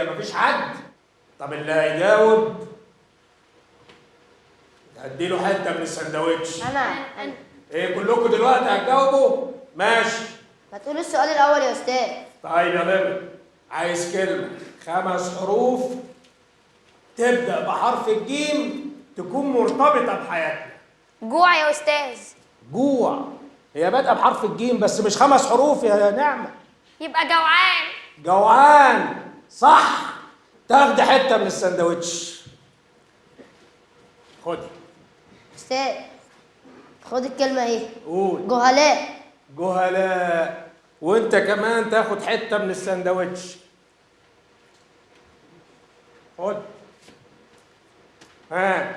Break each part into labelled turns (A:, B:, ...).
A: هي مفيش حد؟ طب اللي هيجاوب هديله حته من السندوتش.
B: انا
A: ايه كلكم دلوقتي هتجاوبوا؟ ماشي.
B: ما تقول السؤال الاول يا استاذ.
A: طيب يا بابا، عايز كلمه 5 حروف تبدا بحرف الجيم تكون مرتبطه بحياتنا.
C: جوع يا استاذ.
A: جوع؟ هي بادئه بحرف الجيم بس مش 5 حروف يا نعمه.
C: يبقى جوعان.
A: جوعان صح. تاخدي حته من السندوتش. خدي.
B: استاذ خد الكلمه ايه؟
A: قول.
B: جهلاء.
A: جهلاء. وانت كمان تاخد حته من السندوتش. خد. هات.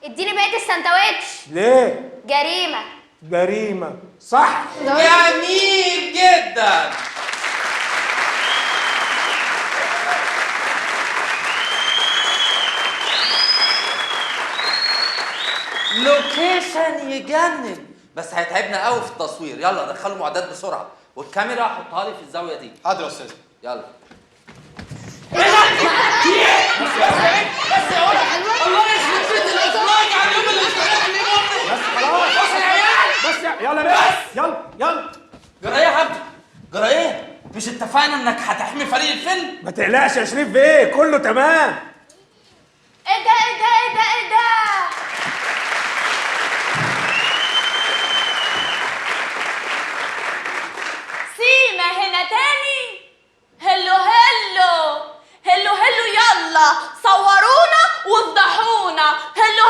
C: اديني بقيه السندوتش.
A: ليه؟
C: جريمه.
A: جريمه صح.
D: جميل جدا. لوكيشن يجنن، بس هيتعبنا قوي في التصوير. يلا دخلوا معدات بسرعه، والكاميرا حطها لي في الزاويه دي.
E: حاضر يا استاذ.
D: يلا.
E: الله يخرب بيت الاخراج على اليوم اللي استريحني امي.
A: بس خلاص.
E: بص يا عيال.
A: بس يلا بس. يلا.
D: جرى ايه يا حبيبي؟ جرى ايه؟ مش اتفقنا انك هتحمي فريق الفيلم؟
A: ما تقلقش يا شريف بيه، كله تمام.
C: ايه ده؟ سيما هنا تاني. هلو يلا صورونا وافضحونا. هلو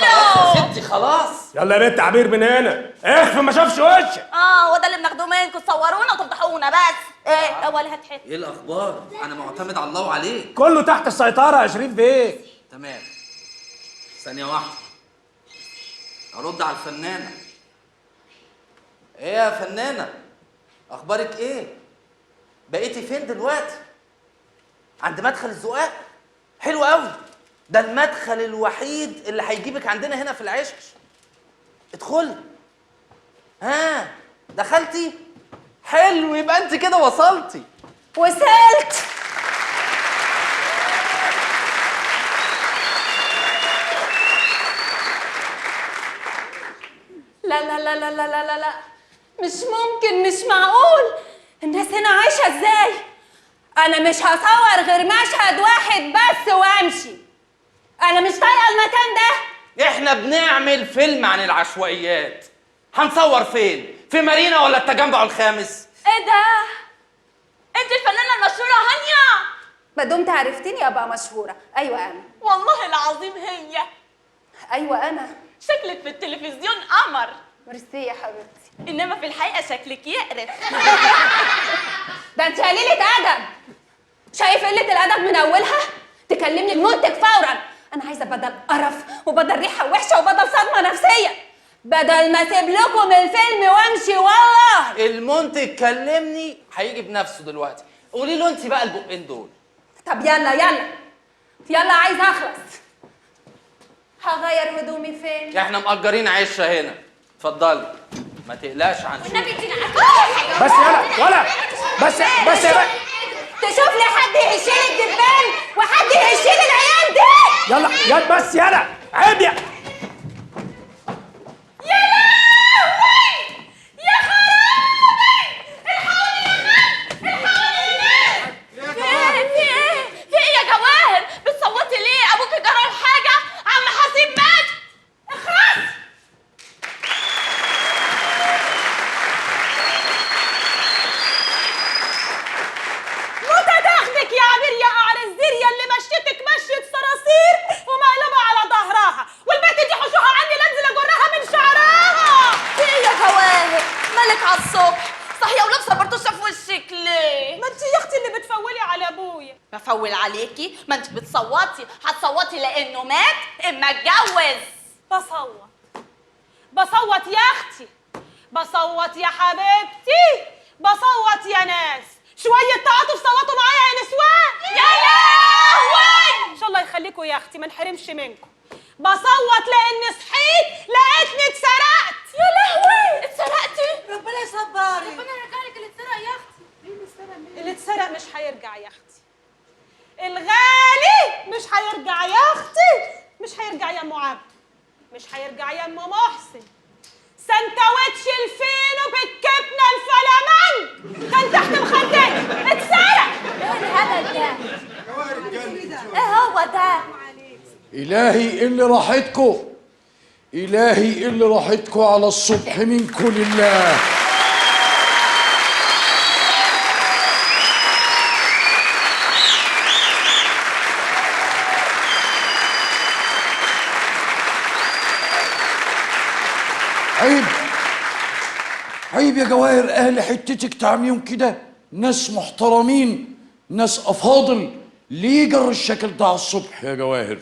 D: خلاص يا ستي خلاص.
A: يلا يا بنت عبير من هنا، اخفي ما شافش وشك.
C: هو ده اللي بناخدوه منكم، تصورونا وتفضحونا بس. ايه اول هتحس.
D: ايه الاخبار؟ انا معتمد على الله وعليك.
A: كله تحت السيطره يا شريف بيه.
D: تمام. ثانية واحدة، أرد على الفنانة. إيه يا فنانة؟ أخبارك إيه؟ بقيتي فين دلوقتي؟ عند مدخل الزقاق؟ حلو قوي، ده المدخل الوحيد اللي هيجيبك عندنا هنا في العشش. ادخلي. ها، دخلتي؟ حلو، يبقى أنت كده وصلتي.
C: وصلت. لا مش ممكن، مش معقول. الناس هنا عايشة ازاي؟ انا مش هصور غير مشهد واحد بس وامشي. انا مش طايقة المكان ده.
D: احنا بنعمل فيلم عن العشوائيات، هنصور فين؟ في مارينا ولا التجمع الخامس؟
C: ايه ده؟ انت الفنانة المشهورة هانيا؟ ما دمت عرفتني ابقى مشهورة. ايوه انا. والله العظيم هي. ايوه انا. شكلك في التلفزيون قمر. ميرسي يا حبيبتي. انما في الحقيقة شكلك يقرف. ده انت قليلة ادب. شايف قلة الادب من اولها؟ تكلمني المنتج فورا. انا عايزة بدل قرف وبدل ريحة وحشة وبدل صدمة نفسية، بدل ما اسيب لكم الفيلم وامشي. والله
D: المنتج كلمني هيجي بنفسه دلوقتي. قولي له انت بقى البقين دول.
C: طب يلا عايزة اخلص. هغير هدومي فين؟
D: احنا مأجرين عشه هنا، اتفضلي ما تقلقش عن شيء.
C: والنبي ادينا
A: بس ولا بس يا بنت.
C: تشوف لي حد يهش لي الدبان وحد يهش لي العيال دي.
A: يلا بس يلا عيب يا
C: لهوي يا خرابي. الحقوني في ايه يا جواهر؟ بتصوتي ليه؟ ابوكي جرى حاجه؟ عم حسيب مات؟ اخرس. موتة تاخدك يا عبير يا قعر الزرية اللي مشيتك مشية صراصير ومقلبة على ظهرها، والبنت دي حشوها عندي لانزل اجرها من شعرها. في ايه يا جواهر؟ مالك على الصبح صاحية ولابسة برطوشة في وشك ليه؟ ما انت يا اختي اللي بتفولي على ابويا. بفول عليكي؟ ما انت بتصوتي، هتصوتي لانه مات اما اتجوز. بصوت يا اختي، بصوت يا حبيبتي، بصوت يا ناس. شوية تعاطف صوتوا معايا يا نسوان. يا لهوي. ان شاء الله يخليكوا يا اختي ما نحرمش منكم. بصوت لاني صحيت لقيتني اتسرقت. يا لهوي. اتسرقتي؟
F: ربنا يصبرك.
C: ربنا يرجعلك اللي اتسرق يا اختي.
F: اللي اتسرق
C: اتسرق مش هيرجع يا اختي. الغالي مش هيرجع يا اختي، مش هيرجع يا ام عبد، مش هيرجع يا ام محسن. سندوتش الفينو بالجبنه الفلامنك كان تحت مخدتي اتسرق.
F: ايه الهبل ده؟ ايه هو ده؟
G: إلهي اللي راحتكم، إلهي اللي راحتكم على الصبح منكم لله. عيب عيب يا جواهر، أهل حتتك تعميهم كده، ناس محترمين، ناس أفاضل، ليه جر الشكل ده على الصبح يا جواهر؟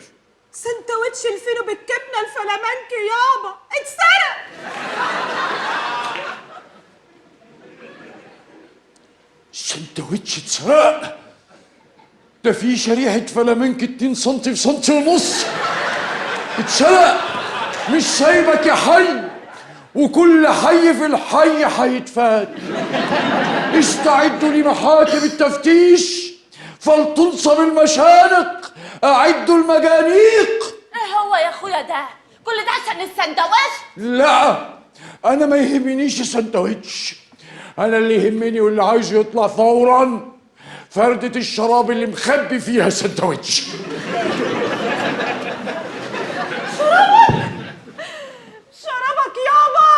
C: سندوتش الفينو بالجبنه الفلامنك يابا اتسرق.
G: سندوتش اتسرق؟ ده في شريحة فلامنك 2 سنتي في سنتي ونص اتسرق. مش سايبك يا حي، وكل حي في الحي هيتفات. استعدوا لمحاكم التفتيش فلتنصب المشانق، أعدوا المجانيق.
F: ايه هو يا اخويا ده؟ كل ده عشان السندوتش؟
G: لا، أنا ما يهمنيش السندوتش، أنا اللي يهمني واللي عايزه يطلع فورا فردة الشراب اللي مخبي فيها السندوتش.
C: شربك يابا،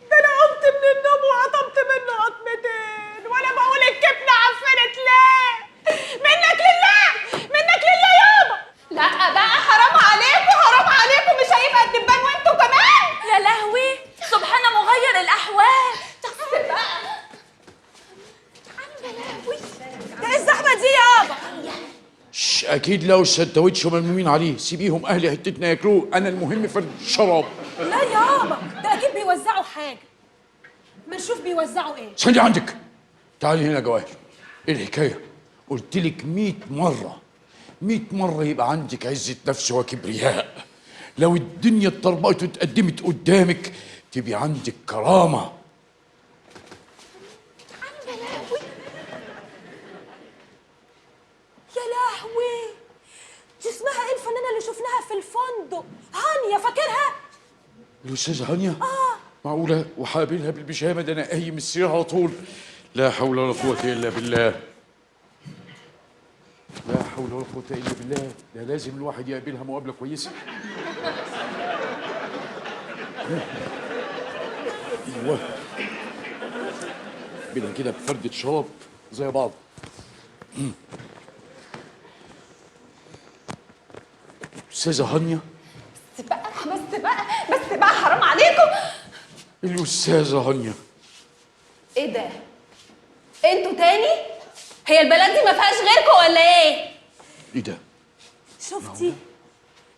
C: ده انا قمت من النوم وقطمت منه قطمتين وانا بقول الجبنه عفنت ليه؟ منك لله، منك لله يابا. لا بقى حرام عليكم، حرام عليكم، مش هيبقى الدبان وانتوا كمان.
F: يا لهوي، سبحان مغير الاحوال. بس بقى يا لهوي،
C: ده ايه الزحمه دي يابا؟
G: أكيد لو السندوتش ملمومين عليه، سيبيهم أهل حتتنا ياكلوه، أنا المهم فرد الشراب.
C: لا يابا، ده اكيد بيوزعوا حاجه، ما نشوف بيوزعوا ايه.
G: استني عندك، تعالي هنا يا جواهر. ايه الحكايه؟ قلت لك 100 مره 100 مره يبقى عندك عزه نفس وكبرياء. لو الدنيا اتطربقت واتقدمت قدامك تبقى عندك كرامه.
C: يا لهوي، دي اسمها ايه الفنانه اللي شفناها في الفندق؟ هانيا، فاكرها؟
G: الاستاذه هانيا؟ معقوله وهقابلها بالبيجامه؟ ده انا قايم السرير على طول. لا حول ولا قوه الا بالله، لا حول ولا قوه الا بالله. ده لازم الواحد يقابلها مقابله كويسه. ايوه بلا كده بفردة شراب زي بعض. استاذه هانيا.
C: بس بقى حرام عليكم.
G: الاستاذه هانيا.
C: ايه ده؟ انتوا تاني؟ هي البلد دي ما فيهاش غيركم ولا ايه؟
G: ايه ده؟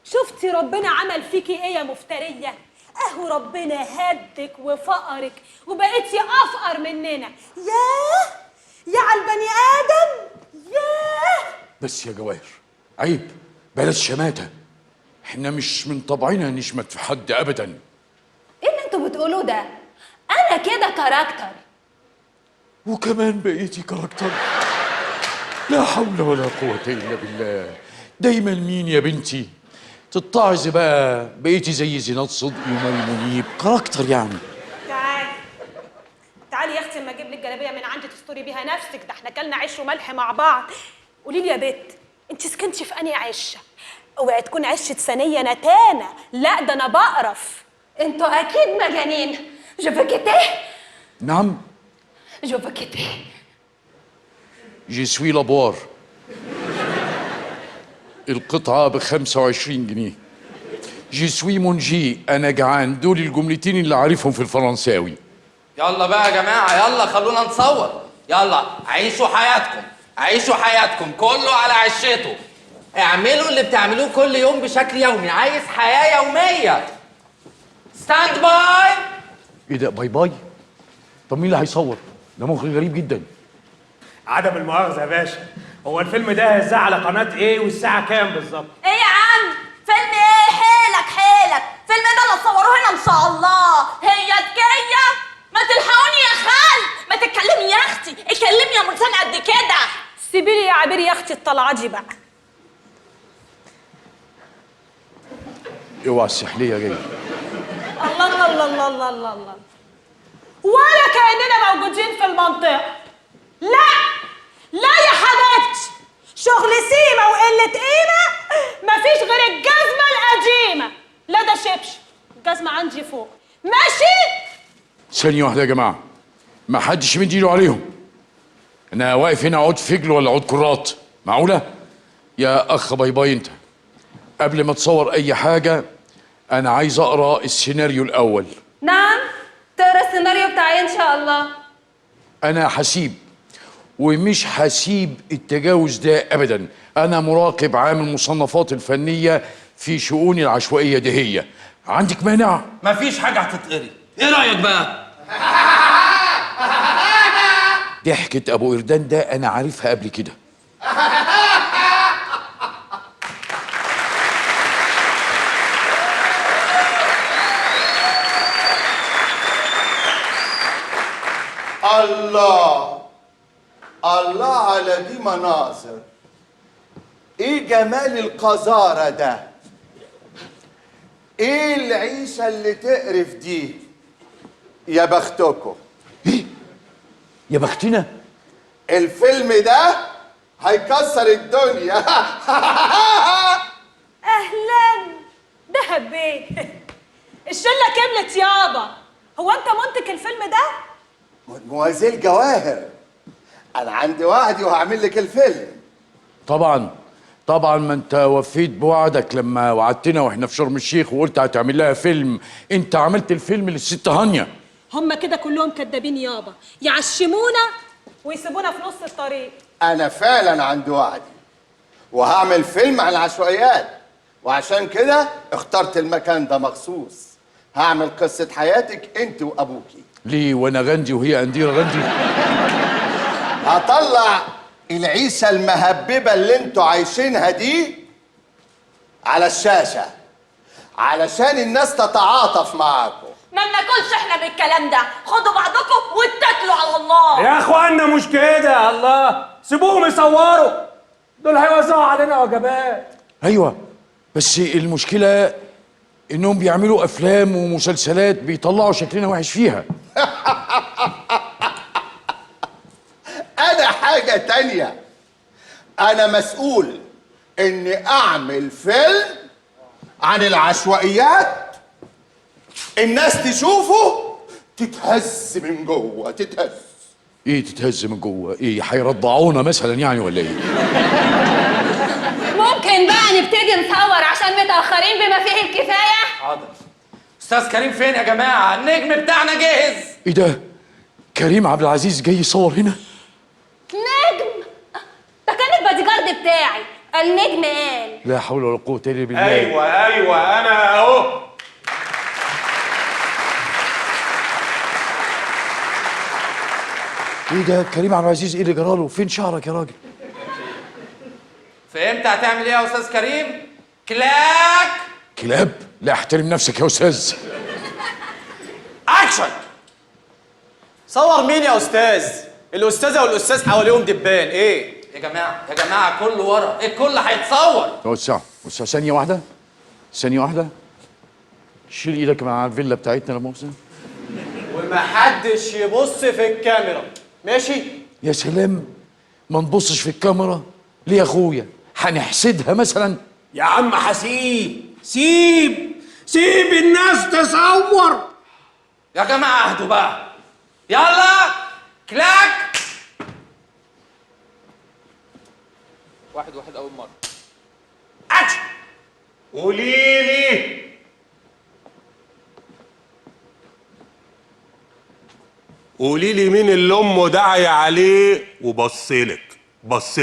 C: شفتي ربنا عمل فيكي ايه يا مفتريه؟ اهو ربنا هدك وفقرك وبقيتي افقر مننا. يا على البني ادم، ياه.
G: بس يا جواهر عيب، بلاش شماته، احنا مش من طبعنا نشمت في حد ابدا.
C: ايه اللي انتوا بتقولوه ده؟ انا كده كاركتر.
G: وكمان بقيتي كاركتر؟ لا حول ولا قوة إلا بالله. دايما مين يا بنتي؟ تتعظي بقى، بقيتي زي زينات صدقي ومي منيب، كاركتر يعني.
C: تعالي يا اختي اما اجيب لك جلابيه من عندي تستوري بيها نفسك، ده احنا كلنا عيش وملح مع بعض. قولي لي يا بت، انت سكنتي في انهي عشه؟ اوعي تكون عشه ثانيه نتانه، لا ده انا بقرف. انتوا اكيد مجانين. جو veux quitter.
G: نعم.
C: جو veux quitter.
G: جي سوي لابوار. القطعة ب25 جنيه. جي سوي مونجي، أنا جعان. دول الجملتين اللي عارفهم في الفرنساوي.
D: يلا بقى يا جماعة، يلا خلونا نصور. يلا عيشوا حياتكم، عيشوا حياتكم، كله على عشته. اعملوا اللي بتعملوه كل يوم بشكل يومي. عايز حياة يومية. ستاند باي.
G: إيه ده باي باي؟ طب مين اللي هيصور؟ ده مخرج غريب جدا.
A: عدم المؤاخذة يا باشا، هو الفيلم ده هيذاع على قناة ايه والساعة كام بالظبط؟
F: ايه يا عم؟ فيلم ايه؟ حيلك فيلم ده اللي تصوروه هنا ان شاء الله. هي تكية؟ ما تلحقوني يا خال، ما تتكلمي يا اختي، اتكلمي يا
C: جيبي لي يا عبير يا اختي الطلعجي بقى.
G: اوعى السحليه جايه.
C: الله الله الله الله الله الله الله، ولا كأننا موجودين في المنطقة. لا لا يا حبيبتي، شغل سيمة وقلة قيمة مفيش غير الجزمة القديمة. لا ده شبشب، الجزمة عندي فوق. ماشي؟
G: ثانيه واحده يا جماعه، ما حدش يمد ايده عليهم. انا واقف هنا عود فجل ولا عود كرات؟ معقوله؟ يا اخ باي باي، انت قبل ما تصور اي حاجه انا عايز اقرا السيناريو الاول.
C: نعم، تقرا السيناريو بتاعي ان شاء الله.
G: انا حسيب ومش حسيب التجاوز ده ابدا. انا مراقب عام المصنفات الفنيه في شؤون العشوائيه دهيه. عندك مانع؟
D: مفيش حاجه هتتقري. ايه رايك بقى؟
G: ضحكة ابو قردان ده انا عارفها قبل كده.
H: الله الله على دي مناظر، ايه جمال القذارة ده، ايه العيشة اللي تقرف دي. يا بختكم.
G: ايه يا بختنا؟
H: الفيلم ده هيكسر الدنيا.
C: اهلا دهب بيه. الشله كملت يابا. هو انت منتج الفيلم ده؟
H: موازيل جواهر، انا عندي وعدي وهعمل لك الفيلم.
G: طبعا طبعا، ما انت وفيت بوعدك لما وعدتنا واحنا في شرم الشيخ وقلت هتعمل لها فيلم. انت عملت الفيلم للست هانيا.
C: هم كده كلهم كدابين يابا، يعشمونا ويسيبونا في نص الطريق.
H: انا فعلا عندي وعدي وهعمل فيلم عن العشوائيات، وعشان كده اخترت المكان ده مخصوص. هعمل قصة حياتك انت وابوكي.
G: ليه وانا غندي وهي انديره غندي؟
H: هطلع العيشة المهببة اللي انتوا عايشينها دي على الشاشة علشان الناس تتعاطف معاكم.
F: ما بناكلش احنا بالكلام ده، خدوا بعضكم واتكلوا على الله.
A: يا اخوانا مش كده، الله سيبوهم يصوروا، دول هيوزعوا علينا وجبات.
G: ايوه بس المشكله انهم بيعملوا افلام ومسلسلات بيطلعوا شكلنا وحش فيها.
H: انا حاجة تانية، انا مسؤول اني اعمل فيلم عن العشوائيات، الناس تشوفه تتهز من جوه، تتهز.
G: ايه تتهز من جوه؟ ايه هيرضعونا مثلا يعني ولا ايه؟
C: ممكن بقى نبتدي نصور عشان متأخرين بما فيه الكفاية؟
D: حاضر. استاذ كريم فين يا جماعه؟ النجم بتاعنا جاهز.
G: ايه ده؟ كريم عبد العزيز جاي يصور هنا؟
C: نجم؟ ده كان البادي جارد بتاعي، النجم قال.
G: لا حول ولا قوه الا بالله.
A: ايوه انا اهو.
G: ايه ده كريم عبد العزيز؟ ايه اللي جراله؟ فين شعرك يا راجل؟
D: فهمت هتعمل ايه يا استاذ كريم؟ كلاك
G: كلاب؟ لا احترم نفسك يا استاذ.
D: اكشن.
I: صور مين يا استاذ؟ الاستاذه والاستاذ حواليهم دبان. ايه
D: يا جماعه كله ورا، الكل هيتصور.
G: وسع ثانيه واحده، ثانيه واحده. شيل ايدك مع الفيلا بتاعتنا لا مؤاخذه.
I: ومحدش يبص في الكاميرا، ماشي؟
G: يا سلام، ما نبصش في الكاميرا ليه يا اخويا؟ هنحسدها مثلا؟
A: يا عم حسيب، سيب الناس تصور.
D: يا جماعه اهدوا بقى، يلا كلاك. واحد اول مره.
A: اكشن.
J: قولي لي مين اللي امه داعيه عليه وبصلك بس.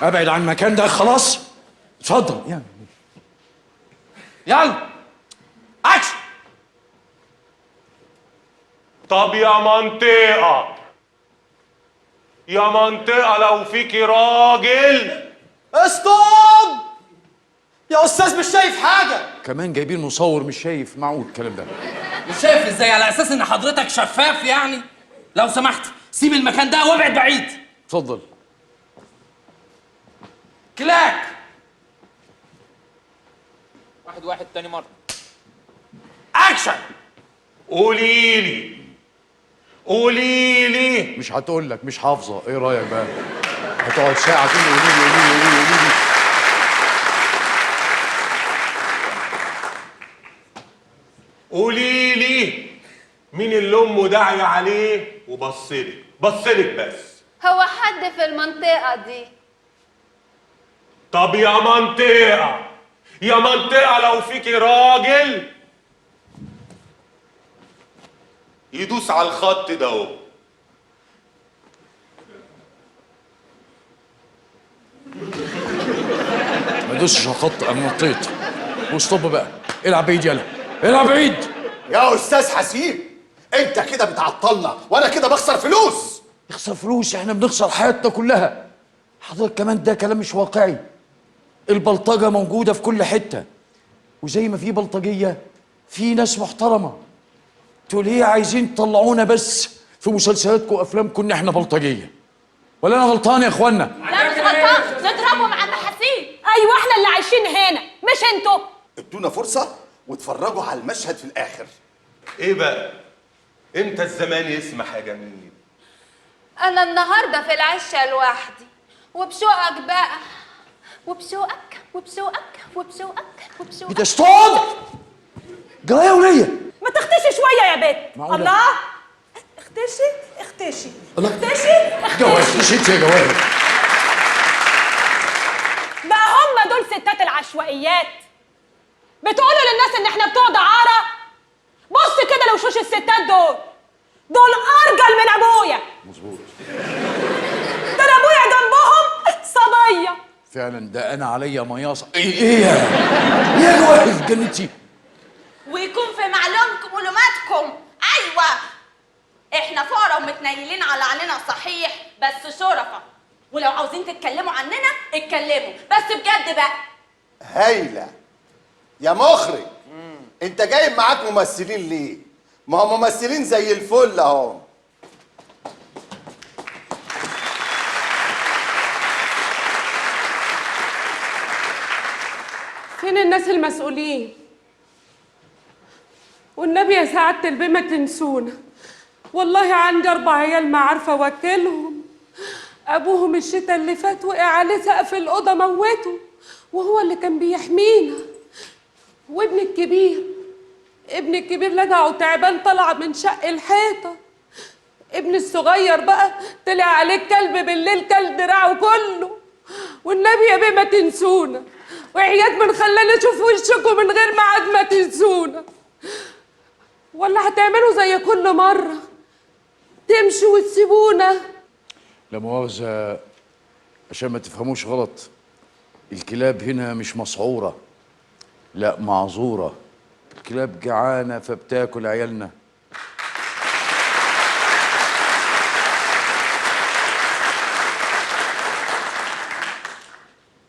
G: ابعد عن المكان ده خلاص. اتفضل يعني.
D: يلا اكشن.
J: طب يا منطقة، يا منطقة لو فيكي راجل.
I: استوب يا استاذ، مش شايف حاجه.
G: كمان جايبين مصور مش شايف، معقول الكلام ده؟
D: مش شايف ازاي؟ على اساس ان حضرتك شفاف يعني؟ لو سمحت سيب المكان ده وابعد بعيد.
G: اتفضل.
D: كلاك. واحد تاني مرة. اكشن.
J: قوليلي
G: مش هتقول لك، مش حافظه، ايه رايك بقى؟ هتقعد ساعه تقول قولي.
J: قوليلي مين اللي امه داعية عليه وبصلك بس؟
C: هو حد في المنطقة دي؟
J: طب يا منطقة لو فيكي راجل يدوس على الخط ده اهو.
G: ما دوسش على الخط، انا نطيت. وستوب بقى، العب بعيد يلا، العب بعيد.
H: يا استاذ حسيب، انت كده بتعطلنا وانا كده بخسر فلوس.
G: نخسر فلوس؟ احنا بنخسر حياتنا كلها. حضرتك كمان ده كلام مش واقعي. البلطجه موجوده في كل حته، وزي ما في بلطجيه في ناس محترمه. انتوا ليه عايزين تطلعونا بس في مسلسلاتكم وافلامكم ان احنا بلطجيه؟ ولا انا غلطان يا اخوانا؟
C: لا مش غلطان، نضربهم عند حسين. ايوه احنا اللي عايشين هنا مش انتوا.
H: ادونا فرصه واتفرجوا على المشهد في الاخر.
J: ايه بقى؟ امتى الزمان يسمح يا جميل؟
C: انا النهارده في العشه لوحدي، وبشوقك بقى، وبشوقك.
G: ايه ده؟ ستوب! جرايه يا وليه؟
F: ما تختشي شويه يا بت.
G: معقولة؟
F: الله، اختشي
G: الله.
F: اختشي.
G: جواز نسيت يا جواز.
F: بقى هم دول ستات العشوائيات؟ بتقولوا للناس ان احنا بتوع دعاره؟ بص كده لوشوش الستات دول ارجل من ابويا.
G: مظبوط.
F: ده انا ابويا جنبهم صبيه.
G: فعلا ده انا عليا مياصه. ايه يا جواز جنتي.
F: ويكون في معلوماتكم ايوه، احنا فقراء ومتنيلين على عيننا صحيح، بس شرفة. ولو عاوزين تتكلموا عننا اتكلموا، بس بجد بقى.
H: هايله يا مخرج. انت جايب معاك ممثلين ليه؟ ما هم ممثلين زي الفل اهو.
K: فين الناس المسؤولين؟ والنبي يا سعادة البيه ما تنسونا. والله عندي 4 عيال ما عارفة أوكلهم. أبوهم الشتا اللي فات وقع عليه سقف الأوضة موته، وهو اللي كان بيحمينا. وابني الكبير لدع وتعبان طلع من شق الحيطة. ابني الصغير بقى طلع عليه الكلب بالليل كل دراعه كله. والنبي يا بيه ما تنسونا، وعياد من خلاني اشوف وشكم من غير ميعاد ما تنسونا. ولا هتعملوا زي كل مرة تمشوا وتسيبونا؟
G: لا مؤاخذة عشان ما تفهموش غلط، الكلاب هنا مش مسعورة، لا معذورة. الكلاب جعانة فبتاكل عيالنا.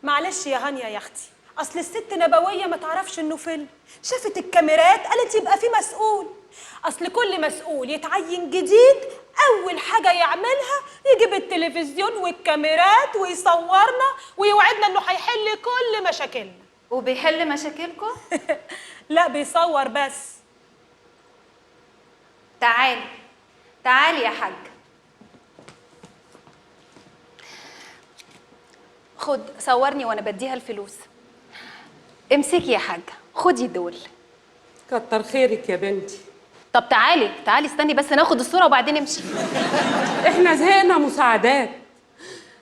F: معلش يا هانيا يا اختي، اصل الست نبويه ما تعرفش انه فيلم. شافت الكاميرات قالت يبقى في مسؤول. اصل كل مسؤول يتعين جديد اول حاجه يعملها يجيب التلفزيون والكاميرات ويصورنا ويوعدنا انه هيحل كل مشاكلنا.
C: وبيحل مشاكلكم؟
F: لا بيصور بس.
C: تعالي يا حاج. خد صورني وانا بديها الفلوس. امسكي يا حاج، خدي دول.
K: كتر خيرك يا بنتي.
C: طب تعالي استني بس ناخد الصورة وبعدين امشي.
K: احنا زهقنا مساعدات.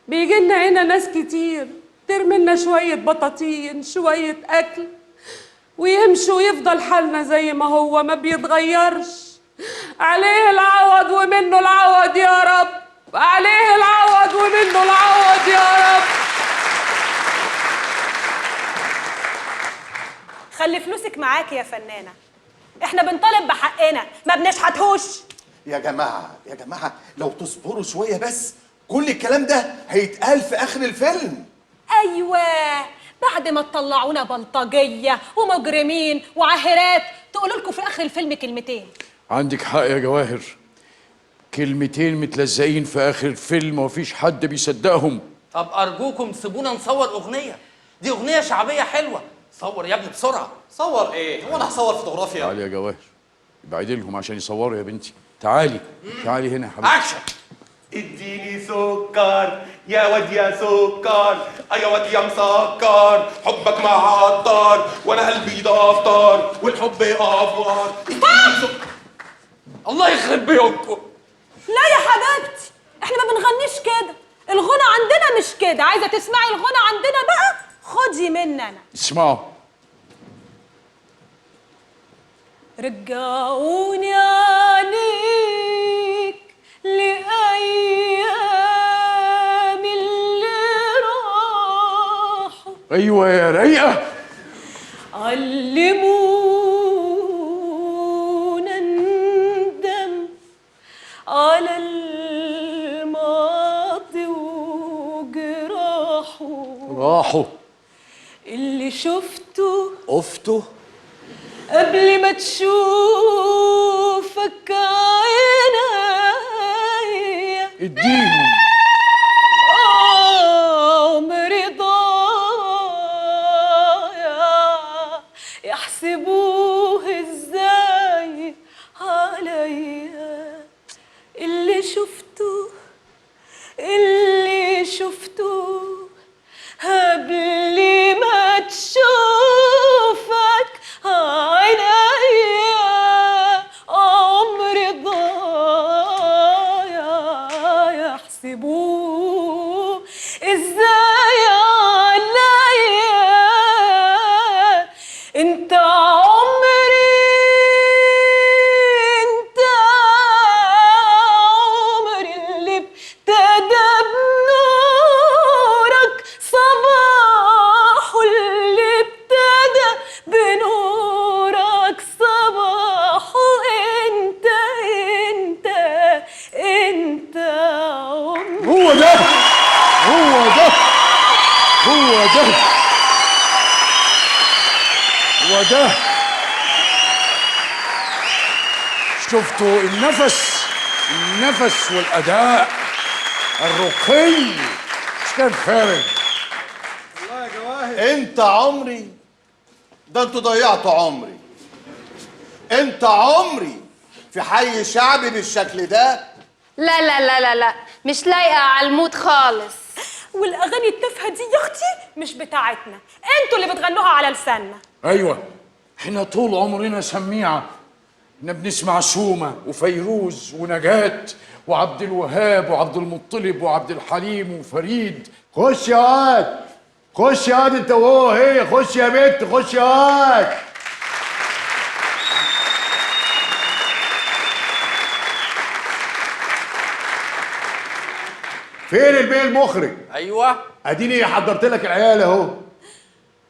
K: بيجي لنا هنا ناس كتير ترمي لنا شوية بطاطين شوية أكل ويمشوا ويفضل حالنا زي ما هو ما بيتغيرش. عليه العوض ومنه العوض يا رب، عليه العوض ومنه العوض يا رب.
F: خلي فلوسك معاكي يا فنانه، احنا بنطالب بحقنا ما بنشحتهوش.
H: يا جماعه لو تصبروا شويه بس، كل الكلام ده هيتقال في اخر الفيلم.
F: ايوه، بعد ما تطلعونا بلطجيه ومجرمين وعاهرات تقولوا لكم في اخر الفيلم كلمتين.
G: عندك حق يا جواهر، كلمتين متلزقين في اخر الفيلم ومفيش حد بيصدقهم.
D: طب ارجوكم سيبونا نصور اغنيه، دي اغنيه شعبيه حلوه. صور يا ابني بسرعه.
I: صور ايه؟ هو انا هصور فوتوغرافيا؟
G: تعالي يا جواهر، ابعدي لهم عشان يصوروا يا بنتي. تعالي هنا يا حبيبتي.
D: اكشن.
J: اديني سكر يا واد يا سكر، يا واد يا مسكر، حبك معطر وانا قلبي دفتر والحب افور. اديني سكر.
D: الله يخرب بيوتكم.
F: لا يا حبيبتي، احنا ما بنغنيش كده، الغنى عندنا مش كده. عايزه تسمعي الغنى عندنا بقى؟ خدي مني انا.
G: اسمعوا.
F: رجعوني عليك لأيام اللي راحوا.
G: ايوه يا رايقه.
F: علمونا ندم على الماضي وجراحه.
G: راحوا.
F: اللي شفته قبل ما تشوفك عينيا.
G: اديهم.
F: عمري ضايع يحسبوه ازاي عليا. اللي شفته قبل ما تشوفك عينيا. عمري ضايع يحسبوه ازاي عليا. انت عمري اللي ابتدى بنورك صباحه. اللي ابتدى بنورك صباحه. انت عمري.
G: هو ده شفتوا النفس والاداء الرقي مش كان خارج.
H: والله يا جواهر انت عمري، ده انتوا ضيعتوا عمري. انت عمري في حي شعبي بالشكل ده.
C: لا لا لا لا لا، مش لايقه على المود خالص.
F: والاغاني التافهه دي يا اختي مش بتاعتنا، انتوا اللي بتغنوها على لساننا.
G: ايوه، احنا طول عمرنا سميعه، احنا بنسمع سومه وفيروز ونجاة وعبد الوهاب وعبد المطلب وعبد الحليم وفريد.
L: خش يا واد، خش يا واد انت وهو هي، خش يا بنت، خش يا واد. فين البيه المخرج؟
D: ايوه
L: اديني حضرت لك العيال اهو.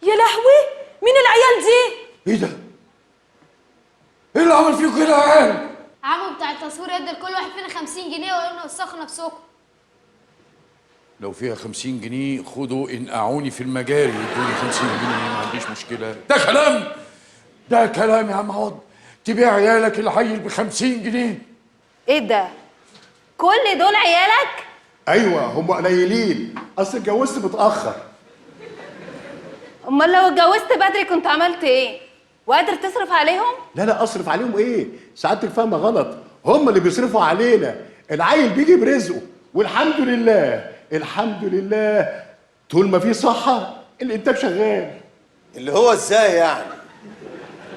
F: يا لهوي، مين العيال دي؟
G: ايه ده؟ ايه اللي عمل فيكم كده يا عيال؟
B: عمو بتاع التصوير ادى لكل واحد فينا 50 جنيه وقال لنا وسخوا نفسكم.
G: لو فيها 50 جنيه خدوا انقعوني في المجاري، ادوني 50 جنيه ما عنديش مشكله. ده كلام يا عم عوض، تبيع عيالك العيل ب 50 جنيه؟
C: ايه ده؟ كل دول عيالك؟
L: ايوه هم قليلين، اصل اتجوزت متاخر.
C: امال لو اتجوزت بدري كنت عملت ايه؟ وقادر تصرف عليهم؟
L: لا اصرف عليهم ايه؟ سعادتك فاهمه غلط، هم اللي بيصرفوا علينا. العيل بيجي برزقه، والحمد لله طول ما في صحه الانتاج شغال.
H: اللي هو ازاي يعني؟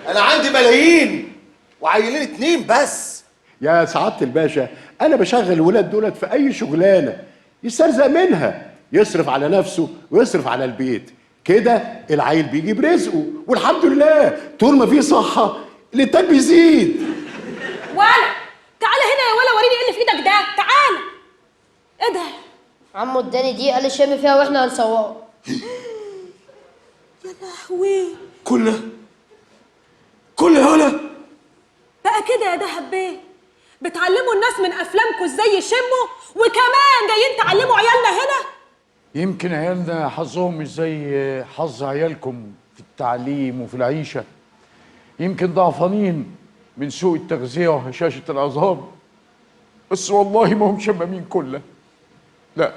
H: انا عندي ملايين وعيلين 2 بس.
L: يا سعاده الباشا، انا بشغل الولاد دولت في اي شغلانه يسترزق منها، يصرف على نفسه ويصرف على البيت، كده العيل بيجي برزقه، والحمد لله طول ما في صحه الانتاج بيزيد.
F: ولا تعالى هنا يا ولا، وريني ايه اللي في ايدك ده. تعالى. ايه ده؟
B: عمو اداني دي قال لي شامي فيها واحنا هنصورها.
F: يا لهوي،
G: كل هلا
F: بقى كده يا دهب بيه؟ بتعلموا الناس من افلامكم ازاي يشموا، وكمان جايين تعلموا عيالنا هنا؟
G: يمكن عيالنا حظهم مش زي حظ عيالكم في التعليم وفي العيشة. يمكن ضعفانين من سوء التغذية وهشاشة العظام، بس والله ما هم شمامين كله. لا،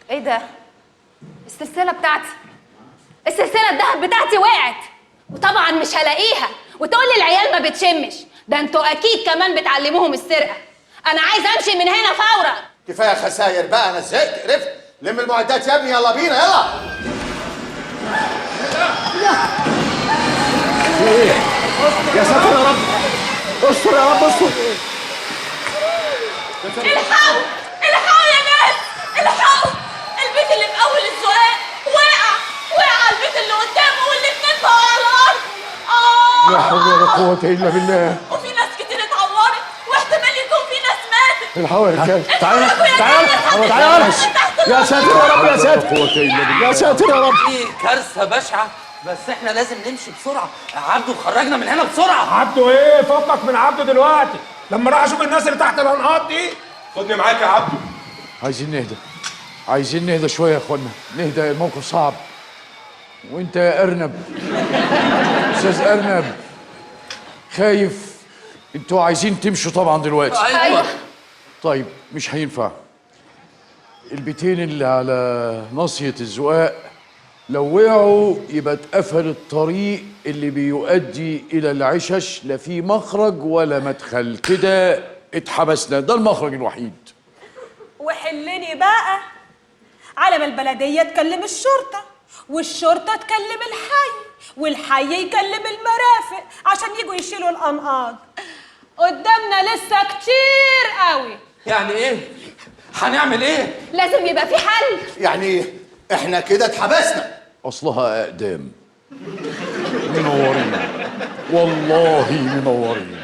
C: ايه ده؟ السلسلة بتاعتي، السلسلة الذهب بتاعتي وقعت، وطبعا مش هلاقيها، وتقول لي العيال ما بتشمش. ده انتوا اكيد كمان بتعلموهم السرقة. انا عايز امشي من هنا فورا.
H: كفايه خساير بقى، انا زهقت قرفت. لم المعدات يا ابني، يلا بينا يلا.
L: في ايه؟ يا ساتر يا رب، استر يا رب استر.
C: الحقوا الحقوا يا ناس، الحقوا! البيت اللي في اول الزقاق وقع البيت اللي قدامه، والاتنين بقوا على الارض.
G: لا حول ولا قوة إلا بالله.
C: وفي ناس كتير اتعورت، واحتمال يكون في ناس ماتت.
G: الحقوا يا رجالة.
L: تعالى تعالى يا ساتر يا رب، يا ساتر يا ساتر يا رب.
D: في كارثه بشعه، بس احنا لازم نمشي بسرعه. عبده خرجنا من هنا بسرعه.
A: عبده ايه؟ فكك من عبده دلوقتي، لما راح اشوف الناس اللي تحت الانقاض دي.
J: خدني معاك يا عبده.
G: عايزين نهدى، عايزين نهدى شوية يا اخوانا، نهدى، الموقف صعب. وانت يا ارنب، استاذ ارنب، خايف؟ انتوا عايزين تمشوا طبعا دلوقتي.
D: ايوه.
G: طيب مش هينفع. البيتين اللي على ناصية الزقاق لو وقعوا يبقى اتقفل الطريق اللي بيؤدي الى العشش، لا في مخرج ولا مدخل، كده اتحبسنا، ده المخرج الوحيد.
F: وحلني بقى، على ما البلدية تكلم الشرطة، والشرطة تكلم الحي، والحي يكلم المرافق عشان يجوا يشيلوا الأنقاض. قدامنا لسه كتير قوي.
D: يعني ايه؟ هنعمل ايه؟
C: لازم يبقى في حل.
H: يعني احنا كده اتحبسنا.
G: اصلها اقدام. منورين والله منورين.